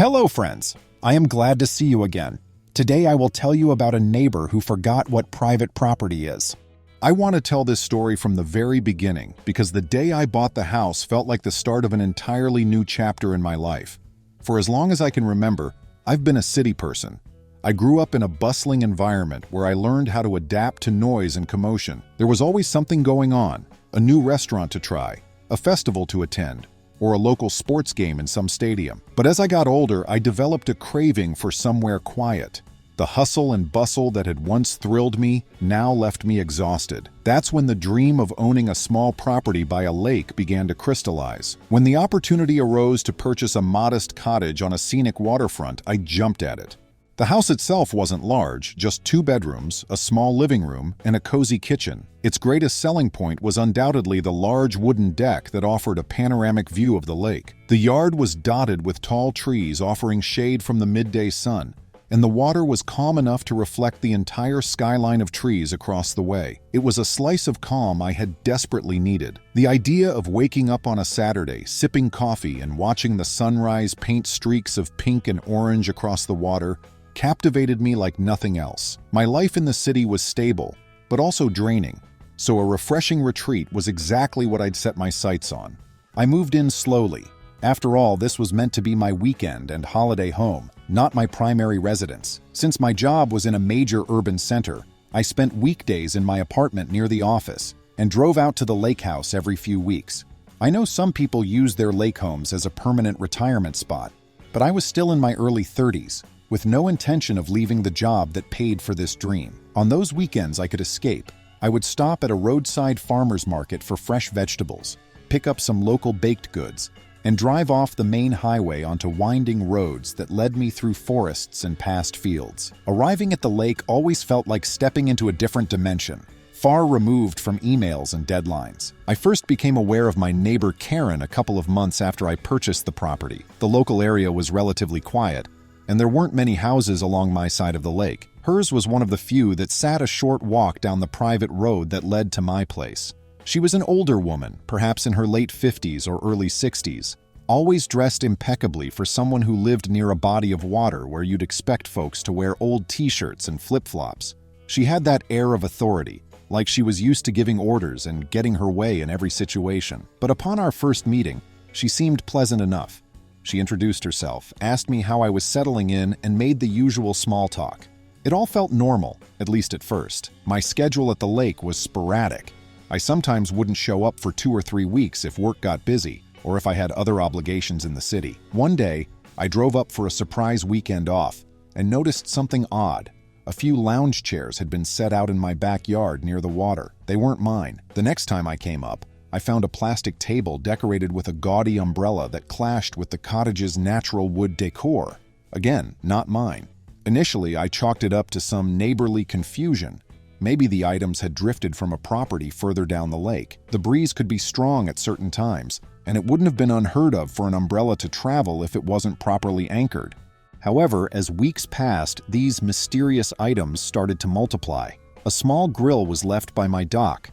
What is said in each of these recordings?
Hello, friends. I am glad to see you again. Today I will tell you about a neighbor who forgot what private property is. I want to tell this story from the very beginning because the day I bought the house felt like the start of an entirely new chapter in my life. For as long as I can remember, I've been a city person. I grew up in a bustling environment where I learned how to adapt to noise and commotion. There was always something going on, a new restaurant to try, a festival to attend, or a local sports game in some stadium. But as I got older, I developed a craving for somewhere quiet. The hustle and bustle that had once thrilled me now left me exhausted. That's when the dream of owning a small property by a lake began to crystallize. When the opportunity arose to purchase a modest cottage on a scenic waterfront, I jumped at it. The house itself wasn't large, just 2 bedrooms, a small living room, and a cozy kitchen. Its greatest selling point was undoubtedly the large wooden deck that offered a panoramic view of the lake. The yard was dotted with tall trees offering shade from the midday sun, and the water was calm enough to reflect the entire skyline of trees across the way. It was a slice of calm I had desperately needed. The idea of waking up on a Saturday, sipping coffee, and watching the sunrise paint streaks of pink and orange across the water captivated me like nothing else. My life in the city was stable, but also draining, so a refreshing retreat was exactly what I'd set my sights on. I moved in slowly. After all, this was meant to be my weekend and holiday home, not my primary residence. Since my job was in a major urban center, I spent weekdays in my apartment near the office and drove out to the lake house every few weeks. I know some people use their lake homes as a permanent retirement spot, but I was still in my early 30s, with no intention of leaving the job that paid for this dream. On those weekends I could escape. I would stop at a roadside farmer's market for fresh vegetables, pick up some local baked goods, and drive off the main highway onto winding roads that led me through forests and past fields. Arriving at the lake always felt like stepping into a different dimension, far removed from emails and deadlines. I first became aware of my neighbor Karen a couple of months after I purchased the property. The local area was relatively quiet, and there weren't many houses along my side of the lake. Hers was one of the few that sat a short walk down the private road that led to my place. She was an older woman, perhaps in her late 50s or early 60s, always dressed impeccably for someone who lived near a body of water where you'd expect folks to wear old t-shirts and flip-flops. She had that air of authority, like she was used to giving orders and getting her way in every situation. But upon our first meeting, she seemed pleasant enough. She introduced herself, asked me how I was settling in, and made the usual small talk. It all felt normal, at least at first. My schedule at the lake was sporadic. I sometimes wouldn't show up for 2 or 3 weeks if work got busy, or if I had other obligations in the city. One day, I drove up for a surprise weekend off and noticed something odd. A few lounge chairs had been set out in my backyard near the water. They weren't mine. The next time I came up, I found a plastic table decorated with a gaudy umbrella that clashed with the cottage's natural wood decor. Again, not mine. Initially, I chalked it up to some neighborly confusion. Maybe the items had drifted from a property further down the lake. The breeze could be strong at certain times, and it wouldn't have been unheard of for an umbrella to travel if it wasn't properly anchored. However, as weeks passed, these mysterious items started to multiply. A small grill was left by my dock.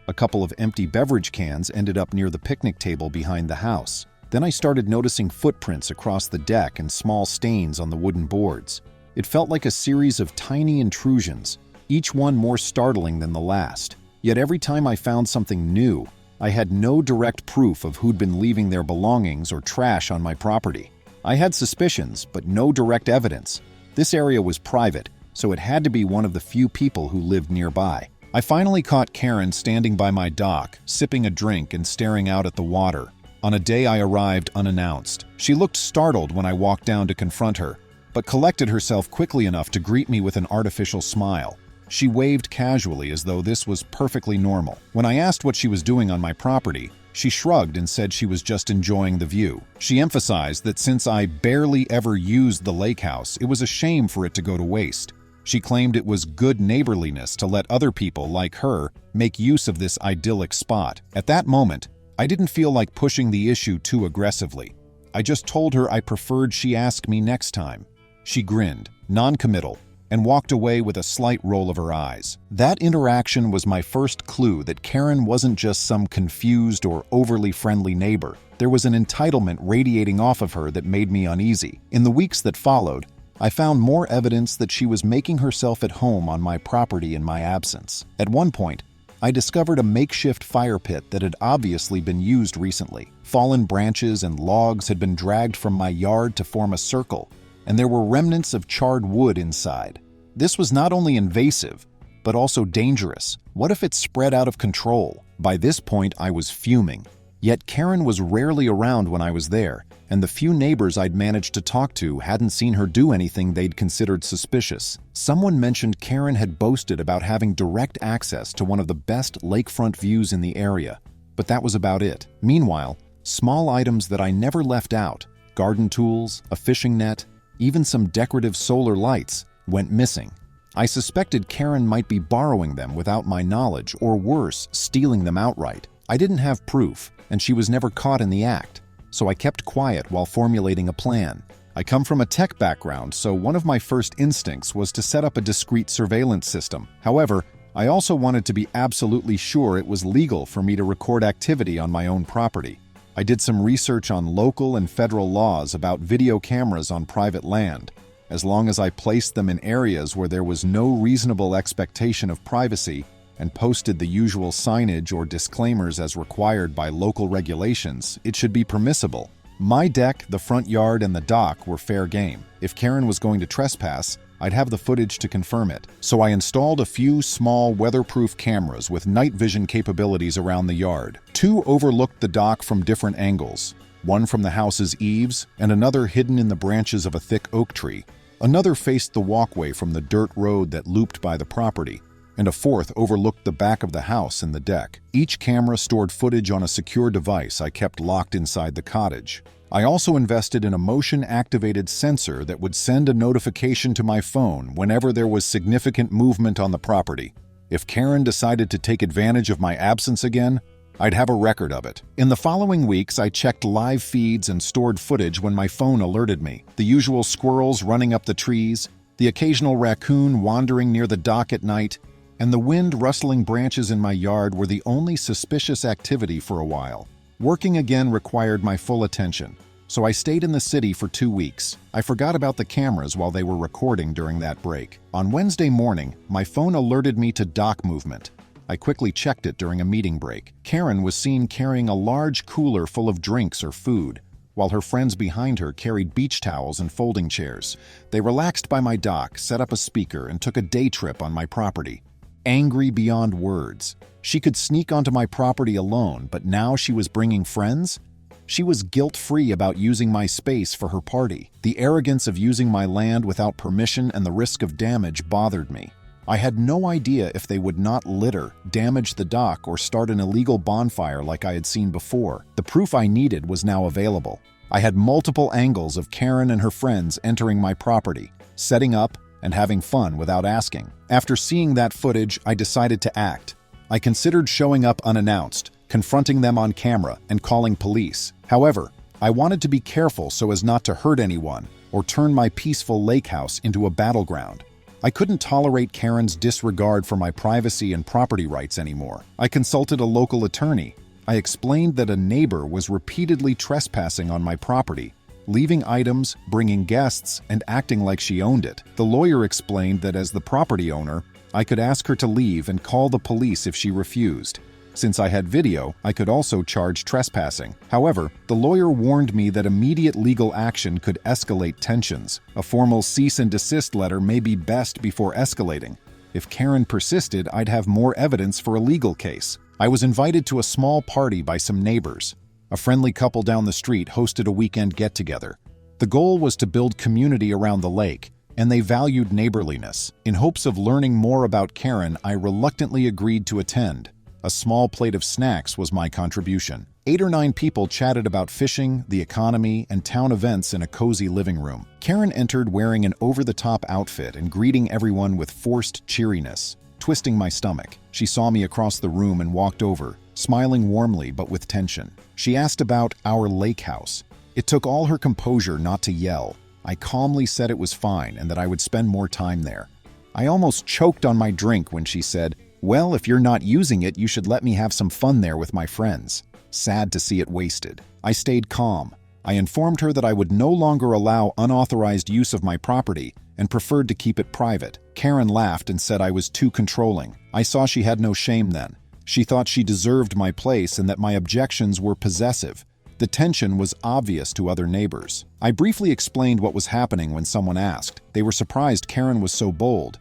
A couple of empty beverage cans ended up near the picnic table behind the house. Then I started noticing footprints across the deck and small stains on the wooden boards. It felt like a series of tiny intrusions, each one more startling than the last. Yet every time I found something new, I had no direct proof of who'd been leaving their belongings or trash on my property. I had suspicions, but no direct evidence. This area was private, so it had to be one of the few people who lived nearby. I finally caught Karen standing by my dock, sipping a drink and staring out at the water, on a day I arrived unannounced. She looked startled when I walked down to confront her, but collected herself quickly enough to greet me with an artificial smile. She waved casually as though this was perfectly normal. When I asked what she was doing on my property, she shrugged and said she was just enjoying the view. She emphasized that since I barely ever used the lake house, it was a shame for it to go to waste. She claimed it was good neighborliness to let other people like her make use of this idyllic spot. At that moment, I didn't feel like pushing the issue too aggressively. I just told her I preferred she ask me next time. She grinned, non-committal, and walked away with a slight roll of her eyes. That interaction was my first clue that Karen wasn't just some confused or overly friendly neighbor. There was an entitlement radiating off of her that made me uneasy. In the weeks that followed, I found more evidence that she was making herself at home on my property in my absence. At one point, I discovered a makeshift fire pit that had obviously been used recently. Fallen branches and logs had been dragged from my yard to form a circle, and there were remnants of charred wood inside. This was not only invasive, but also dangerous. What if it spread out of control? By this point, I was fuming. Yet Karen was rarely around when I was there, and the few neighbors I'd managed to talk to hadn't seen her do anything they'd considered suspicious. Someone mentioned Karen had boasted about having direct access to one of the best lakefront views in the area, but that was about it. Meanwhile, small items that I never left out, garden tools, a fishing net, even some decorative solar lights, went missing. I suspected Karen might be borrowing them without my knowledge, or worse, stealing them outright. I didn't have proof, and she was never caught in the act, so I kept quiet while formulating a plan. I come from a tech background, so one of my first instincts was to set up a discreet surveillance system. However, I also wanted to be absolutely sure it was legal for me to record activity on my own property. I did some research on local and federal laws about video cameras on private land, as long as I placed them in areas where there was no reasonable expectation of privacy, and posted the usual signage or disclaimers as required by local regulations, it should be permissible. My deck, the front yard, and the dock were fair game. If Karen was going to trespass, I'd have the footage to confirm it. So I installed a few small weatherproof cameras with night vision capabilities around the yard. 2 overlooked the dock from different angles, one from the house's eaves and another hidden in the branches of a thick oak tree. Another faced the walkway from the dirt road that looped by the property, and a 4th overlooked the back of the house and the deck. Each camera stored footage on a secure device I kept locked inside the cottage. I also invested in a motion-activated sensor that would send a notification to my phone whenever there was significant movement on the property. If Karen decided to take advantage of my absence again, I'd have a record of it. In the following weeks, I checked live feeds and stored footage when my phone alerted me. The usual squirrels running up the trees, the occasional raccoon wandering near the dock at night, and the wind rustling branches in my yard were the only suspicious activity for a while. Working again required my full attention, so I stayed in the city for 2 weeks. I forgot about the cameras while they were recording during that break. On Wednesday morning, my phone alerted me to dock movement. I quickly checked it during a meeting break. Karen was seen carrying a large cooler full of drinks or food, while her friends behind her carried beach towels and folding chairs. They relaxed by my dock, set up a speaker, and took a day trip on my property. Angry beyond words. She could sneak onto my property alone, but now she was bringing friends? She was guilt-free about using my space for her party. The arrogance of using my land without permission and the risk of damage bothered me. I had no idea if they would not litter, damage the dock, or start an illegal bonfire like I had seen before. The proof I needed was now available. I had multiple angles of Karen and her friends entering my property, setting up, and having fun without asking. After seeing that footage, I decided to act. I considered showing up unannounced, confronting them on camera, and calling police. However, I wanted to be careful so as not to hurt anyone or turn my peaceful lake house into a battleground. I couldn't tolerate Karen's disregard for my privacy and property rights anymore. I consulted a local attorney. I explained that a neighbor was repeatedly trespassing on my property, leaving items, bringing guests, and acting like she owned it. The lawyer explained that as the property owner, I could ask her to leave and call the police if she refused. Since I had video, I could also charge trespassing. However, the lawyer warned me that immediate legal action could escalate tensions. A formal cease and desist letter may be best before escalating. If Karen persisted, I'd have more evidence for a legal case. I was invited to a small party by some neighbors. A friendly couple down the street hosted a weekend get-together. The goal was to build community around the lake, and they valued neighborliness. In hopes of learning more about Karen, I reluctantly agreed to attend. A small plate of snacks was my contribution. 8 or 9 people chatted about fishing, the economy, and town events in a cozy living room. Karen entered wearing an over-the-top outfit and greeting everyone with forced cheeriness, twisting my stomach. She saw me across the room and walked over, smiling warmly but with tension. She asked about our lake house. It took all her composure not to yell. I calmly said it was fine and that I would spend more time there. I almost choked on my drink when she said, "Well, if you're not using it, you should let me have some fun there with my friends." sad to see it wasted. I stayed calm. I informed her that I would no longer allow unauthorized use of my property and preferred to keep it private. Karen laughed and said I was too controlling. I saw she had no shame then. She thought she deserved my place and that my objections were possessive. The tension was obvious to other neighbors. I briefly explained what was happening when someone asked. They were surprised Karen was so bold.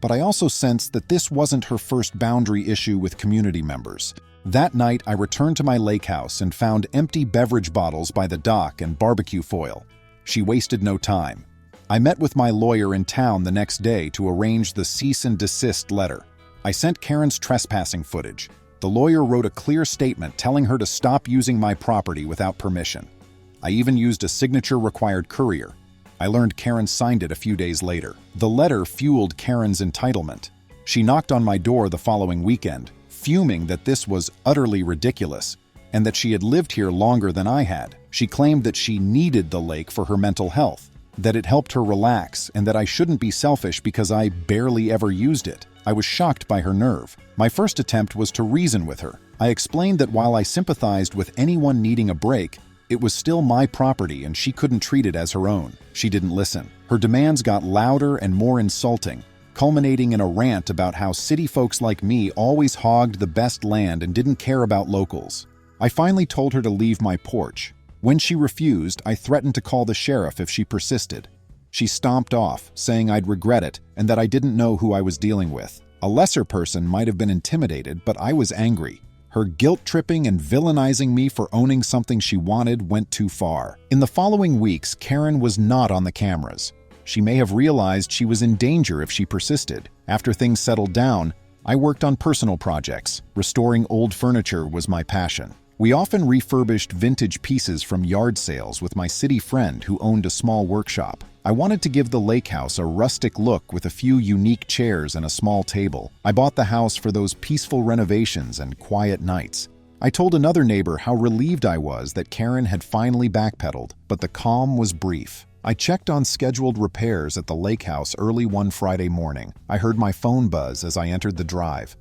But I also sensed that this wasn't her first boundary issue with community members. That night, I returned to my lake house and found empty beverage bottles by the dock and barbecue foil. She wasted no time. I met with my lawyer in town the next day to arrange the cease and desist letter. I sent Karen's trespassing footage. The lawyer wrote a clear statement telling her to stop using my property without permission. I even used a signature-required courier. I learned Karen signed it a few days later. The letter fueled Karen's entitlement. She knocked on my door the following weekend, fuming that this was utterly ridiculous and that she had lived here longer than I had. She claimed that she needed the lake for her mental health, that it helped her relax, and that I shouldn't be selfish because I barely ever used it. I was shocked by her nerve. My first attempt was to reason with her. I explained that while I sympathized with anyone needing a break, it was still my property and she couldn't treat it as her own. She didn't listen. Her demands got louder and more insulting, culminating in a rant about how city folks like me always hogged the best land and didn't care about locals. I finally told her to leave my porch. When she refused, I threatened to call the sheriff if she persisted. She stomped off, saying I'd regret it and that I didn't know who I was dealing with. A lesser person might have been intimidated, but I was angry. Her guilt-tripping and villainizing me for owning something she wanted went too far. In the following weeks, Karen was not on the cameras. She may have realized she was in danger if she persisted. After things settled down, I worked on personal projects. Restoring old furniture was my passion. We often refurbished vintage pieces from yard sales with my city friend who owned a small workshop. I wanted to give the lake house a rustic look with a few unique chairs and a small table. I bought the house for those peaceful renovations and quiet nights. I told another neighbor how relieved I was that Karen had finally backpedaled, but the calm was brief. I checked on scheduled repairs at the lake house early one Friday morning. I heard my phone buzz as I entered the drive.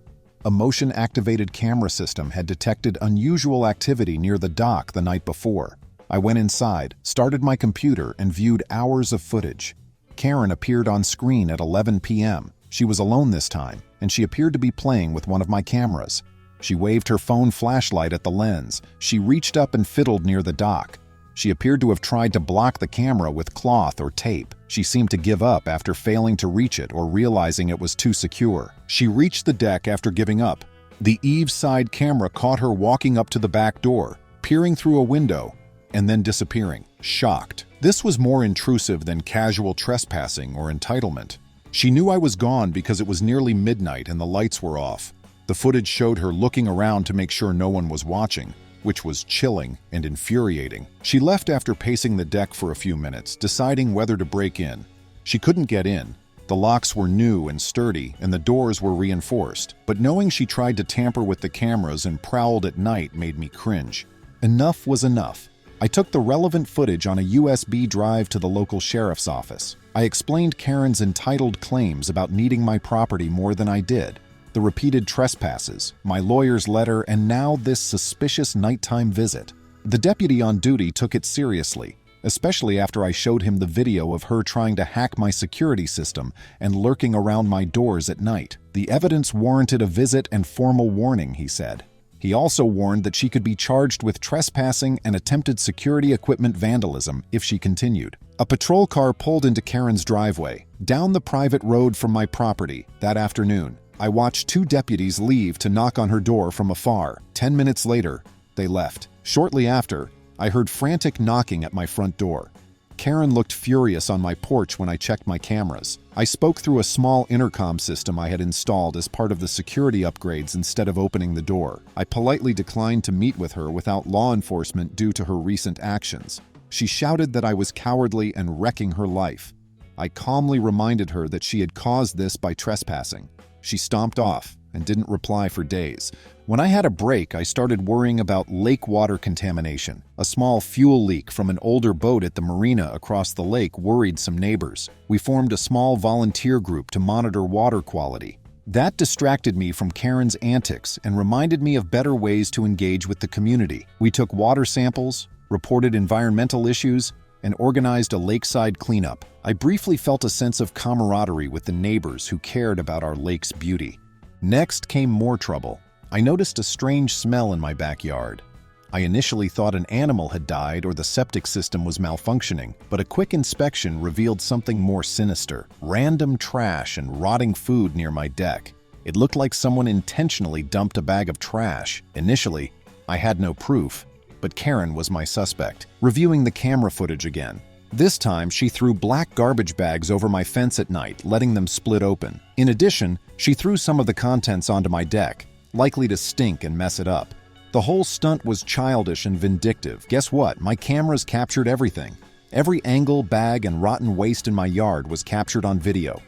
A motion-activated camera system had detected unusual activity near the dock the night before. I went inside, started my computer, and viewed hours of footage. Karen appeared on screen at 11 p.m. She was alone this time, and she appeared to be playing with one of my cameras. She waved her phone flashlight at the lens. She reached up and fiddled near the dock. She appeared to have tried to block the camera with cloth or tape. She seemed to give up after failing to reach it or realizing it was too secure. She reached the deck after giving up. The eaves side camera caught her walking up to the back door, peering through a window, and then disappearing, shocked. This was more intrusive than casual trespassing or entitlement. She knew I was gone because it was nearly midnight and the lights were off. The footage showed her looking around to make sure no one was watching, which was chilling and infuriating. She left after pacing the deck for a few minutes, deciding whether to break in. She couldn't get in. The locks were new and sturdy, and the doors were reinforced. But knowing she tried to tamper with the cameras and prowled at night made me cringe. Enough was enough. I took the relevant footage on a USB drive to the local sheriff's office. I explained Karen's entitled claims about needing my property more than I did, the repeated trespasses, my lawyer's letter, and now this suspicious nighttime visit. The deputy on duty took it seriously, especially after I showed him the video of her trying to hack my security system and lurking around my doors at night. The evidence warranted a visit and formal warning, he said. He also warned that she could be charged with trespassing and attempted security equipment vandalism if she continued. A patrol car pulled into Karen's driveway, down the private road from my property, that afternoon. I watched two deputies leave to knock on her door from afar. 10 minutes later, they left. Shortly after, I heard frantic knocking at my front door. Karen looked furious on my porch when I checked my cameras. I spoke through a small intercom system I had installed as part of the security upgrades instead of opening the door. I politely declined to meet with her without law enforcement due to her recent actions. She shouted that I was cowardly and wrecking her life. I calmly reminded her that she had caused this by trespassing. She stomped off and didn't reply for days. When I had a break, I started worrying about lake water contamination. A small fuel leak from an older boat at the marina across the lake worried some neighbors. We formed a small volunteer group to monitor water quality. That distracted me from Karen's antics and reminded me of better ways to engage with the community. We took water samples, reported environmental issues, and organized a lakeside cleanup. I briefly felt a sense of camaraderie with the neighbors who cared about our lake's beauty. Next came more trouble. I noticed a strange smell in my backyard. I initially thought an animal had died or the septic system was malfunctioning, but a quick inspection revealed something more sinister: random trash and rotting food near my deck. It looked like someone intentionally dumped a bag of trash. Initially, I had no proof, but Karen was my suspect. Reviewing the camera footage again. This time, she threw black garbage bags over my fence at night, letting them split open. In addition, she threw some of the contents onto my deck, likely to stink and mess it up. The whole stunt was childish and vindictive. Guess what? My cameras captured everything. Every angle, bag, and rotten waste in my yard was captured on video.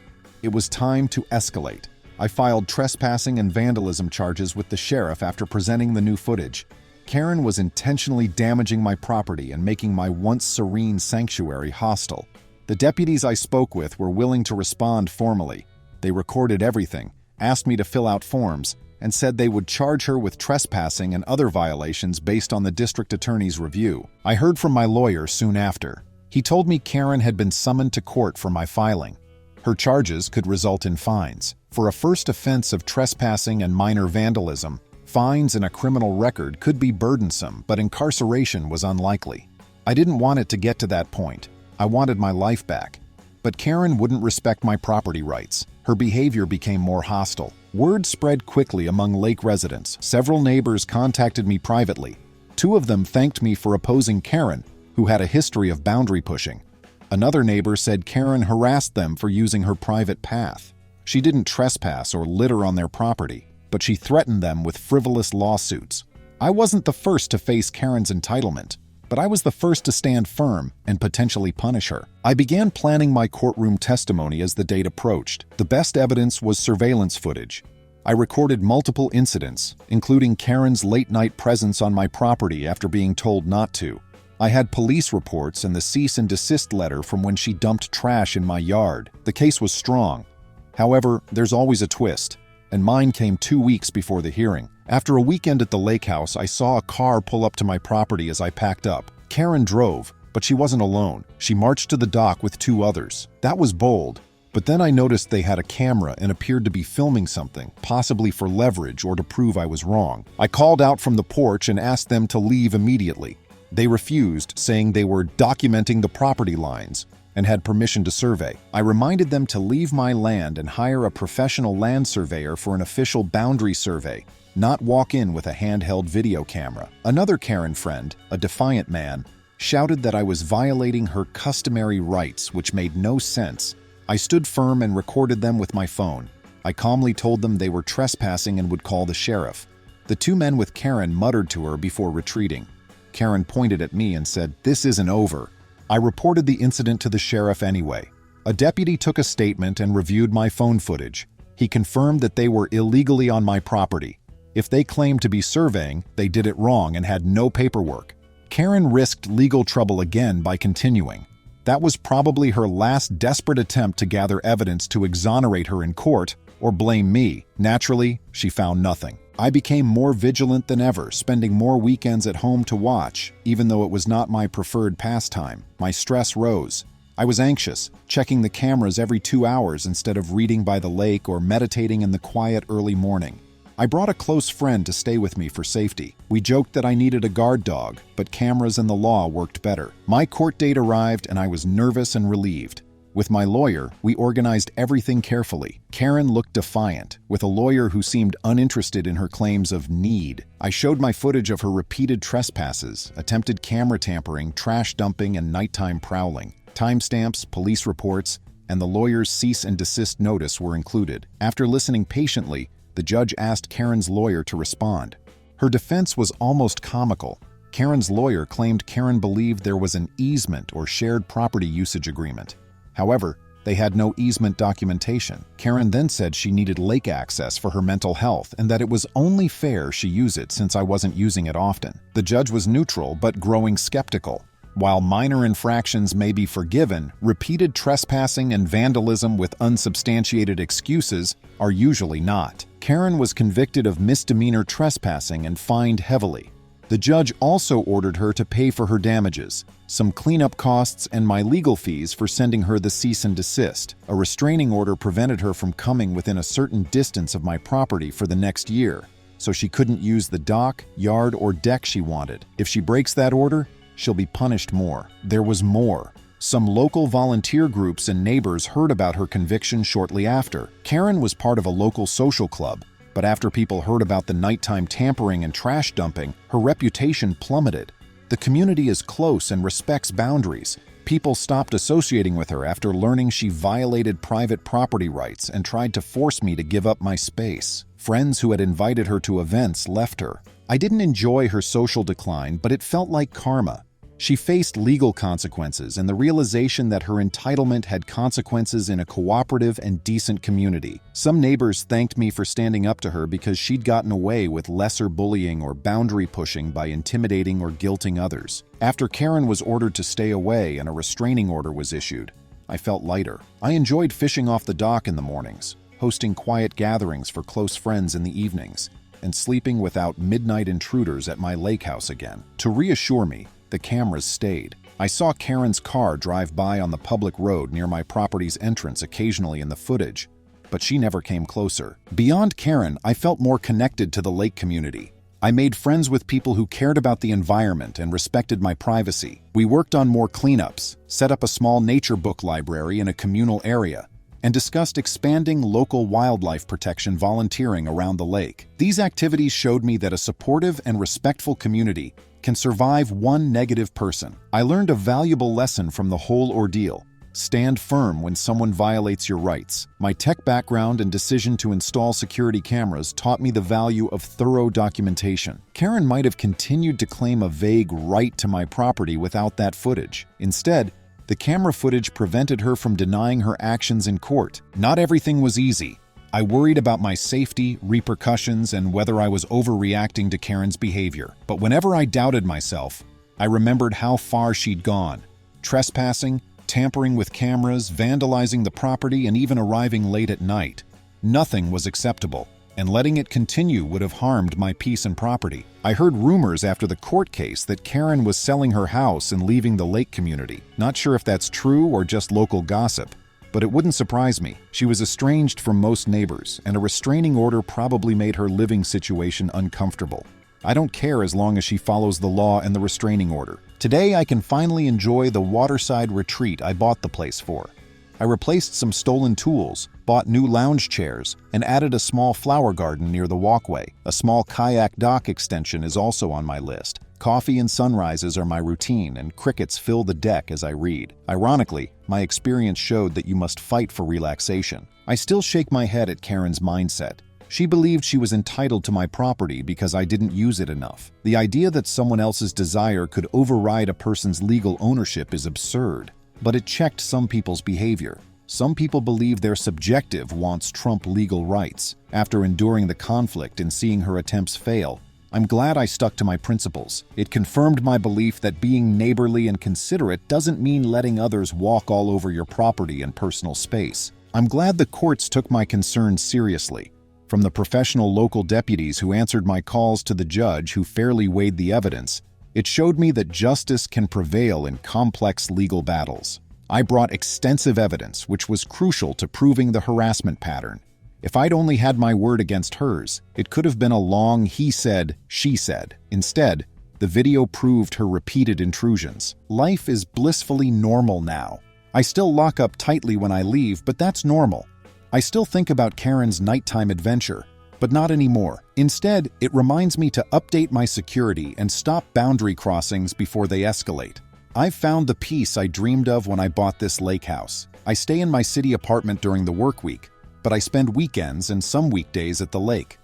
It was time to escalate. I filed trespassing and vandalism charges with the sheriff after presenting the new footage. Karen was intentionally damaging my property and making my once serene sanctuary hostile. The deputies I spoke with were willing to respond formally. They recorded everything, asked me to fill out forms, and said they would charge her with trespassing and other violations based on the district attorney's review. I heard from my lawyer soon after. He told me Karen had been summoned to court for my filing. Her charges could result in fines. For a first offense of trespassing and minor vandalism, fines and a criminal record could be burdensome, but incarceration was unlikely. I didn't want it to get to that point. I wanted my life back. But Karen wouldn't respect my property rights. Her behavior became more hostile. Word spread quickly among lake residents. Several neighbors contacted me privately. 2 of them thanked me for opposing Karen, who had a history of boundary pushing. Another neighbor said Karen harassed them for using her private path. She didn't trespass or litter on their property, but she threatened them with frivolous lawsuits. I wasn't the first to face Karen's entitlement, but I was the first to stand firm and potentially punish her. I began planning my courtroom testimony as the date approached. The best evidence was surveillance footage. I recorded multiple incidents, including Karen's late-night presence on my property after being told not to. I had police reports and the cease and desist letter from when she dumped trash in my yard. The case was strong. However, there's always a twist, and mine came 2 weeks before the hearing. After a weekend at the lake house, I saw a car pull up to my property as I packed up. Karen drove, but she wasn't alone. She marched to the dock with 2 others. That was bold, but then I noticed they had a camera and appeared to be filming something, possibly for leverage or to prove I was wrong. I called out from the porch and asked them to leave immediately. They refused, saying they were documenting the property lines and had permission to survey. I reminded them to leave my land and hire a professional land surveyor for an official boundary survey, not walk in with a handheld video camera. Another Karen friend, a defiant man, shouted that I was violating her customary rights, which made no sense. I stood firm and recorded them with my phone. I calmly told them they were trespassing and would call the sheriff. The 2 men with Karen muttered to her before retreating. Karen pointed at me and said, "This isn't over." I reported the incident to the sheriff anyway. A deputy took a statement and reviewed my phone footage. He confirmed that they were illegally on my property. If they claimed to be surveying, they did it wrong and had no paperwork. Karen risked legal trouble again by continuing. That was probably her last desperate attempt to gather evidence to exonerate her in court or blame me. Naturally, she found nothing. I became more vigilant than ever, spending more weekends at home to watch, even though it was not my preferred pastime. My stress rose. I was anxious, checking the cameras every 2 hours instead of reading by the lake or meditating in the quiet early morning. I brought a close friend to stay with me for safety. We joked that I needed a guard dog, but cameras and the law worked better. My court date arrived and I was nervous and relieved. With my lawyer, we organized everything carefully. Karen looked defiant, with a lawyer who seemed uninterested in her claims of need. I showed my footage of her repeated trespasses, attempted camera tampering, trash dumping, and nighttime prowling. Timestamps, police reports, and the lawyer's cease and desist notice were included. After listening patiently, the judge asked Karen's lawyer to respond. Her defense was almost comical. Karen's lawyer claimed Karen believed there was an easement or shared property usage agreement. However, they had no easement documentation. Karen then said she needed lake access for her mental health and that it was only fair she use it since I wasn't using it often. The judge was neutral but growing skeptical. While minor infractions may be forgiven, repeated trespassing and vandalism with unsubstantiated excuses are usually not. Karen was convicted of misdemeanor trespassing and fined heavily. The judge also ordered her to pay for her damages, some cleanup costs, and my legal fees for sending her the cease and desist. A restraining order prevented her from coming within a certain distance of my property for the next year, so she couldn't use the dock, yard, or deck she wanted. If she breaks that order, she'll be punished more. There was more. Some local volunteer groups and neighbors heard about her conviction shortly after. Karen was part of a local social club, but after people heard about the nighttime tampering and trash dumping, her reputation plummeted. The community is close and respects boundaries. People stopped associating with her after learning she violated private property rights and tried to force me to give up my space. Friends who had invited her to events left her. I didn't enjoy her social decline, but it felt like karma. She faced legal consequences and the realization that her entitlement had consequences in a cooperative and decent community. Some neighbors thanked me for standing up to her because she'd gotten away with lesser bullying or boundary pushing by intimidating or guilting others. After Karen was ordered to stay away and a restraining order was issued, I felt lighter. I enjoyed fishing off the dock in the mornings, hosting quiet gatherings for close friends in the evenings, and sleeping without midnight intruders at my lake house again. To reassure me, the cameras stayed. I saw Karen's car drive by on the public road near my property's entrance occasionally in the footage, but she never came closer. Beyond Karen, I felt more connected to the lake community. I made friends with people who cared about the environment and respected my privacy. We worked on more cleanups, set up a small nature book library in a communal area, and discussed expanding local wildlife protection volunteering around the lake. These activities showed me that a supportive and respectful community can survive one negative person. I learned a valuable lesson from the whole ordeal. Stand firm when someone violates your rights. My tech background and decision to install security cameras taught me the value of thorough documentation. Karen might have continued to claim a vague right to my property without that footage. Instead, the camera footage prevented her from denying her actions in court. Not everything was easy. I worried about my safety, repercussions, and whether I was overreacting to Karen's behavior. But whenever I doubted myself, I remembered how far she'd gone. Trespassing, tampering with cameras, vandalizing the property, and even arriving late at night. Nothing was acceptable, and letting it continue would have harmed my peace and property. I heard rumors after the court case that Karen was selling her house and leaving the lake community. Not sure if that's true or just local gossip, but it wouldn't surprise me. She was estranged from most neighbors, and a restraining order probably made her living situation uncomfortable. I don't care as long as she follows the law and the restraining order. Today, I can finally enjoy the waterside retreat I bought the place for. I replaced some stolen tools, bought new lounge chairs, and added a small flower garden near the walkway. A small kayak dock extension is also on my list. Coffee and sunrises are my routine, and crickets fill the deck as I read. Ironically, my experience showed that you must fight for relaxation. I still shake my head at Karen's mindset. She believed she was entitled to my property because I didn't use it enough. The idea that someone else's desire could override a person's legal ownership is absurd, but it checked some people's behavior. Some people believe their subjective wants trump legal rights. After enduring the conflict and seeing her attempts fail, I'm glad I stuck to my principles. It confirmed my belief that being neighborly and considerate doesn't mean letting others walk all over your property and personal space. I'm glad the courts took my concerns seriously. From the professional local deputies who answered my calls to the judge who fairly weighed the evidence, it showed me that justice can prevail in complex legal battles. I brought extensive evidence, which was crucial to proving the harassment pattern. If I'd only had my word against hers, it could have been a long he said, she said. Instead, the video proved her repeated intrusions. Life is blissfully normal now. I still lock up tightly when I leave, but that's normal. I still think about Karen's nighttime adventure, but not anymore. Instead, it reminds me to update my security and stop boundary crossings before they escalate. I've found the peace I dreamed of when I bought this lake house. I stay in my city apartment during the work week, but I spend weekends and some weekdays at the lake.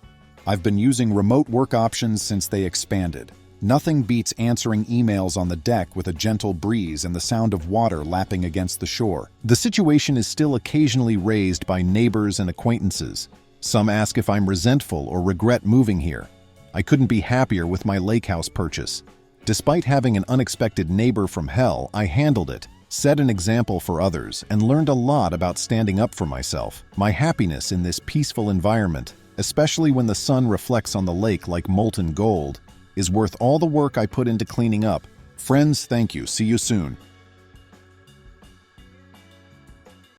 I've been using remote work options since they expanded. Nothing beats answering emails on the deck with a gentle breeze and the sound of water lapping against the shore. The situation is still occasionally raised by neighbors and acquaintances. Some ask if I'm resentful or regret moving here. I couldn't be happier with my lake house purchase. Despite having an unexpected neighbor from hell, I handled it, set an example for others, and learned a lot about standing up for myself. My happiness in this peaceful environment, especially when the sun reflects on the lake like molten gold, is worth all the work I put into cleaning up. Friends, thank you. See you soon.